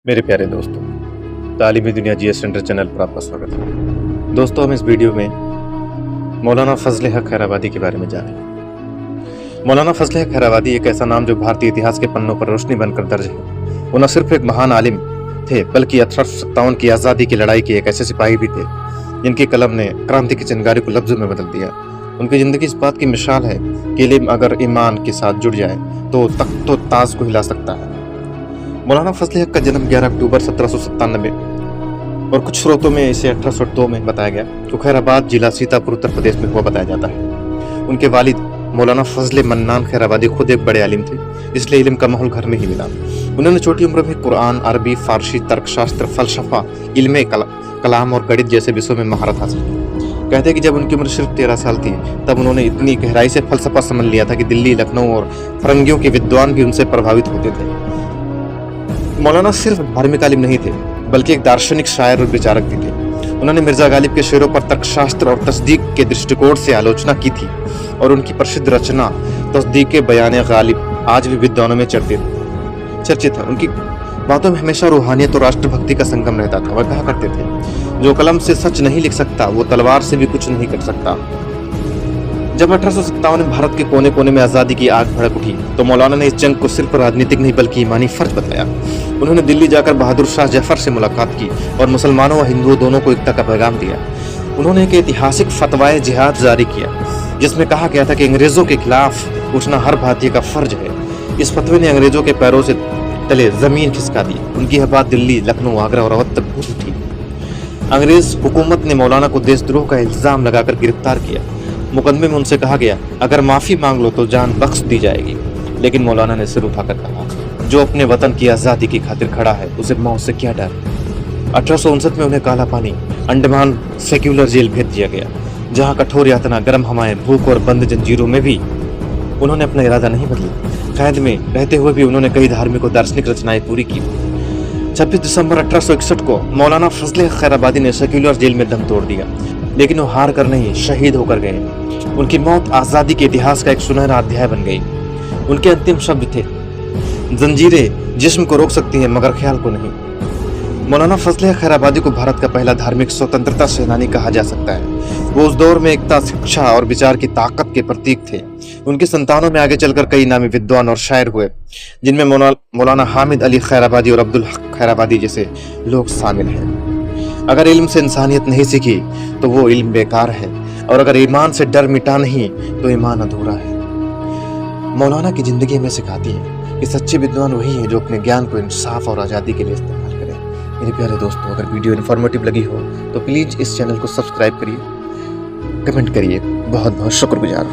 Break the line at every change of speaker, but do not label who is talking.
मेरे प्यारे दोस्तों, तालीमी दुनिया जीएस सेंटर चैनल पर आपका स्वागत है। दोस्तों, हम इस वीडियो में मौलाना फजल हक खैराबादी के बारे में जानेंगे। मौलाना फजल हक खैराबादी एक ऐसा नाम जो भारतीय इतिहास के पन्नों पर रोशनी बनकर दर्ज है। वो न सिर्फ एक महान आलिम थे बल्कि 1857 की आज़ादी की लड़ाई के एक ऐसे सिपाही भी थे जिनकी कलम ने क्रांति की चिंगारी को लफ्ज़ों में बदल दिया। उनकी ज़िंदगी इस बात की मिसाल है कि इल्म अगर ईमान के साथ जुड़ जाए तो तख्त व ताज को हिला सकता है। मौलाना फजल हक का जन्म 11 अक्टूबर 1797 और कुछ स्रोतों में इसे 1802 में बताया गया तो खैराबाद जिला सीतापुर उत्तर प्रदेश में हुआ बताया जाता है। उनके वालिद मौलाना फजल मन्नान खैराबादी खुद एक बड़े आलिम थे, इसलिए इल्म का माहौल घर में ही मिला। उन्होंने छोटी उम्र में कुरान, अरबी, फारसी, तर्कशास्त्र, फलसफा, इल्म कलाम और गणित जैसे विषयों में महारत हासिल की। कहते हैं कि जब उनकी उम्र सिर्फ 13 साल थी तब उन्होंने इतनी गहराई से फलसफा समझ लिया था कि दिल्ली, लखनऊ और फरंगियों के विद्वान भी उनसे प्रभावित होते थे। मौलाना सिर्फ धार्मिक आलिम नहीं थे बल्कि एक दार्शनिक, शायर और विचारक भी थे। उन्होंने मिर्जा गालिब के शेरों पर तर्कशास्त्र और तस्दीक के दृष्टिकोण से आलोचना की थी और उनकी प्रसिद्ध रचना तस्दीक बयान गालिब आज भी विद्वानों में चर्चित है। उनकी बातों में हमेशा रूहानियत और राष्ट्रभक्ति का संगम रहता था। वह कहा करते थे, जो कलम से सच नहीं लिख सकता वो तलवार से भी कुछ नहीं कर सकता। जब 1857 में भारत के कोने कोने में आज़ादी की आग भड़क उठी तो मौलाना ने इस जंग को सिर्फ राजनीतिक नहीं बल्कि ईमानी फर्ज बताया। उन्होंने दिल्ली जाकर बहादुर शाह जफर से मुलाकात की और मुसलमानों व हिंदुओं दोनों को एकता का पैगाम दिया। उन्होंने एक ऐतिहासिक फतवाए जिहाद जारी किया जिसमें कहा गया था कि अंग्रेजों के खिलाफ उठना हर भारतीय का फर्ज है। इस फतवे ने अंग्रेजों के पैरों से तले जमीन खिसका दी। उनकी यह बात दिल्ली, लखनऊ, आगरा और अवध तक गूंज उठी। अंग्रेज हुकूमत ने मौलाना को देशद्रोह का इल्जाम लगाकर गिरफ्तार किया। मुकदमे में उनसे कहा गया, अगर माफी मांग लो तो जान बख्श दी जाएगी। लेकिन मौलाना ने सिर उठाकर कहा, जो अपने वतन की आज़ादी की खातिर खड़ा है उसे मौत से क्या डर। 1859 में उन्हें काला पानी, अंडमान सेक्युलर जेल भेज दिया गया, जहां कठोर यातना, गर्म हवाएं, भूख और बंद जंजीरों में भी उन्होंने अपना इरादा नहीं बदला। कैद में रहते हुए भी उन्होंने कई धार्मिक और दार्शनिक रचनाएं पूरी की। 26 दिसंबर 1861 को मौलाना फजल हक खैराबादी ने सेक्युलर जेल में दम तोड़ दिया, लेकिन वो हार कर नहीं, शहीद होकर गए। उनकी मौत आज़ादी के इतिहास का एक सुनहरा अध्याय बन गई। उनके अंतिम शब्द थे, जंजीरें जिस्म को रोक सकती हैं मगर ख्याल को नहीं। मौलाना फजल हक खैराबादी को भारत का पहला धार्मिक स्वतंत्रता सेनानी कहा जा सकता है। वो उस दौर में एकता, शिक्षा और विचार की ताकत के प्रतीक थे। उनकी संतानों में आगे चलकर कई नामी विद्वान और शायर हुए, जिनमें मौलाना हामिद अली खैराबादी और अब्दुल हक खैराबादी जैसे लोग शामिल हैं। अगर इल्म से इंसानियत नहीं सीखी तो वो इल्म बेकार है, और अगर ईमान से डर मिटा नहीं तो ईमान अधूरा है। मौलाना की जिंदगी हमें सिखाती है कि सच्चे विद्वान वही है जो अपने ज्ञान को इंसाफ और आज़ादी के लिए इस्तेमाल करें। मेरे प्यारे दोस्तों, अगर वीडियो इन्फॉर्मेटिव लगी हो तो प्लीज़ इस चैनल को सब्सक्राइब करिए, कमेंट करिए। बहुत बहुत शुक्रगुजार।